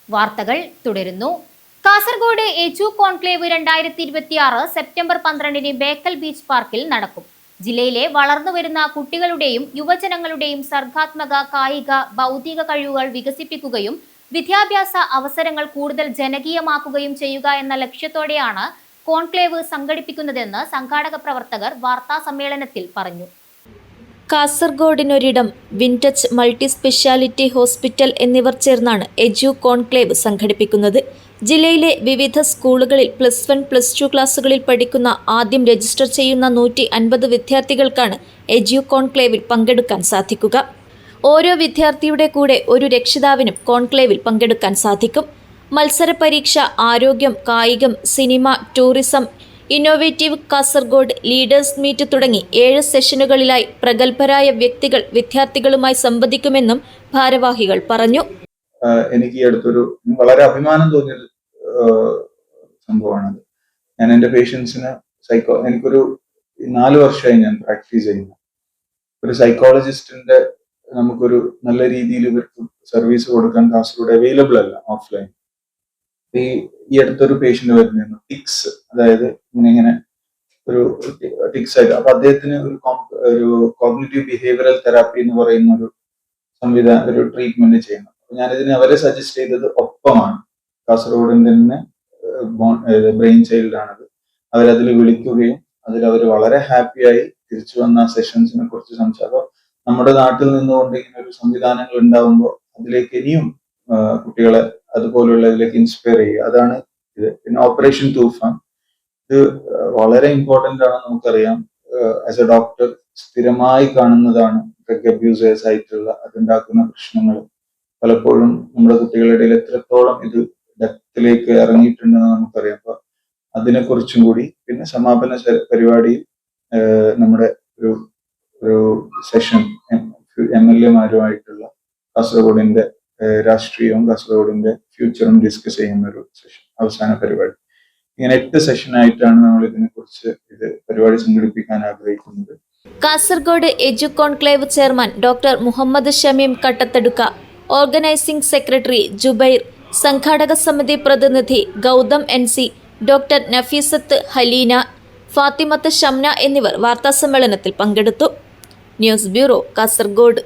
വാർത്തകൾ തുടരുന്നു. Kasaragod edu conclave 2026 September 12 Bekal beach പാർക്കിൽ നടക്കും. ജില്ലയിലെ വളർന്നുവരുന്ന കുട്ടികളുടെയും യുവജനങ്ങളുടെയും സർഗാത്മക, കായിക, ബൗദ്ധിക കഴിവുകൾ വികസിപ്പിക്കുകയും വിദ്യാഭ്യാസ അവസരങ്ങൾ കൂടുതൽ ജനകീയമാക്കുകയും ചെയ്യുക എന്ന ലക്ഷ്യത്തോടെയാണ് കോൺക്ലേവ് സംഘടിപ്പിക്കുന്നതെന്ന് സംഘാടക പ്രവർത്തകർ വാർത്താ സമ്മേളനത്തിൽ പറഞ്ഞു. കാസർഗോഡിനൊരിടം, വിൻറ്റച്ച് മൾട്ടി സ്പെഷ്യാലിറ്റി ഹോസ്പിറ്റൽ എന്നിവർ ചേർന്നാണ് എജു കോൺക്ലേവ് സംഘടിപ്പിക്കുന്നത്. ജില്ലയിലെ വിവിധ സ്കൂളുകളിൽ +1, +2 ക്ലാസുകളിൽ പഠിക്കുന്ന ആദ്യം രജിസ്റ്റർ ചെയ്യുന്ന 150 വിദ്യാർത്ഥികൾക്കാണ് എജു കോൺക്ലേവിൽ പങ്കെടുക്കാൻ സാധിക്കുക. ഓരോ വിദ്യാർത്ഥിയുടെ കൂടെ ഒരു രക്ഷിതാവിനും കോൺക്ലേവിൽ പങ്കെടുക്കാൻ സാധിക്കും. മത്സര പരീക്ഷ, ആരോഗ്യം, കായികം, cinema, tourism, innovative Kasaragod, leaders meet തുടങ്ങി 7 സെഷനുകളിലായി പ്രഗത്ഭരായ വ്യക്തികൾ വിദ്യാർത്ഥികളുമായി സംവദിക്കുമെന്നും ഭാരവാഹികൾ പറഞ്ഞു. എനിക്ക് ഈ അടുത്തൊരു വളരെ അഭിമാനം തോന്നിയ സംഭവമാണത്. ഞാൻ എൻ്റെ പേഷ്യൻസിന് എനിക്കൊരു 4 വർഷമായി ഞാൻ പ്രാക്ടീസ് ചെയ്യുന്നു. ഒരു സൈക്കോളജിസ്റ്റിന്റെ നമുക്കൊരു നല്ല രീതിയിൽ ഇവർക്ക് സർവീസ് കൊടുക്കാൻ കാസർഗോഡ് അവൈലബിൾ അല്ല ഓഫ്ലൈൻ. ഈ അടുത്തൊരു പേഷ്യന്റ് വരുന്നു, ടിക്സ്, അതായത് ഇങ്ങനെ ഒരു ടിക്സ് ആയിട്ട്. അപ്പൊ അദ്ദേഹത്തിന് ഒരു കോഗ്നിറ്റീവ് ബിഹേവിയറൽ തെറാപ്പി എന്ന് പറയുന്ന ഒരു ട്രീറ്റ്മെന്റ് ചെയ്യുന്നു. ഞാനിതിന് അവരെ സജസ്റ്റ് ചെയ്തത് ഒപ്പമാണ്. കാസർഗോഡിന്റെ തന്നെ ബ്രെയിൻ ചൈൽഡ് ആണത്. അവരതിൽ വിളിക്കുകയും അവർ വളരെ ഹാപ്പിയായി തിരിച്ചു വന്ന സെഷൻസിനെ കുറിച്ച് സംസാരിക്കും. നമ്മുടെ നാട്ടിൽ നിന്നുകൊണ്ട് ഇങ്ങനെ ഒരു സംവിധാനങ്ങൾ ഉണ്ടാവുമ്പോൾ അതിലേക്ക് ഇനിയും കുട്ടികളെ അതുപോലുള്ളതിലേക്ക് ഇൻസ്പയർ ചെയ്യുക, അതാണ് ഇത്. പിന്നെ ഓപ്പറേഷൻ തൂഫാൻ, ഇത് വളരെ ഇമ്പോർട്ടന്റ് ആണ്. നമുക്കറിയാം, ആസ് എ ഡോക്ടർ സ്ഥിരമായി കാണുന്നതാണ് ഡ്രഗ് അബ്യൂസേഴ്സ് ആയിട്ടുള്ള അതുണ്ടാക്കുന്ന പ്രശ്നങ്ങൾ. പലപ്പോഴും നമ്മുടെ കുട്ടികളുടെ ഇടയിൽ എത്രത്തോളം ഇത് ഡെപ്തിലേക്ക് ഇറങ്ങിയിട്ടുണ്ടെന്ന് നമുക്കറിയാം. അപ്പൊ അതിനെക്കുറിച്ചും കൂടി, പിന്നെ സമാപന പരിപാടിയിൽ നമ്മുടെ ഒരു സെഷൻ MLA-മാരുമായിട്ടുള്ള കാസർഗോഡിന്റെ രാഷ്ട്രീയവും കാസർഗോഡിന്റെ ഫ്യൂച്ചറും ഡിസ്കസ് ചെയ്യുന്ന ഒരു സെഷൻ, അവസാന പരിപാടി. ഇങ്ങനെ 8 സെഷനായിട്ടാണ് നമ്മൾ ഇതിനെക്കുറിച്ച് പരിപാടി സംഘടിപ്പിക്കാൻ ആഗ്രഹിക്കുന്നത്. Kasaragod edu conclave chairman doctor Muhammad Shameem Kattathadukka, organising secretary Jubair, സംഘാടക സമിതി പ്രതിനിധി ഗൗതം NC, ഡോക്ടർ നഫീസത്ത് ഹലീന, ഫാത്തിമത്ത് ഷംന എന്നിവർ വാർത്താസമ്മേളനത്തിൽ പങ്കെടുത്തു. News bureau, Kasaragod.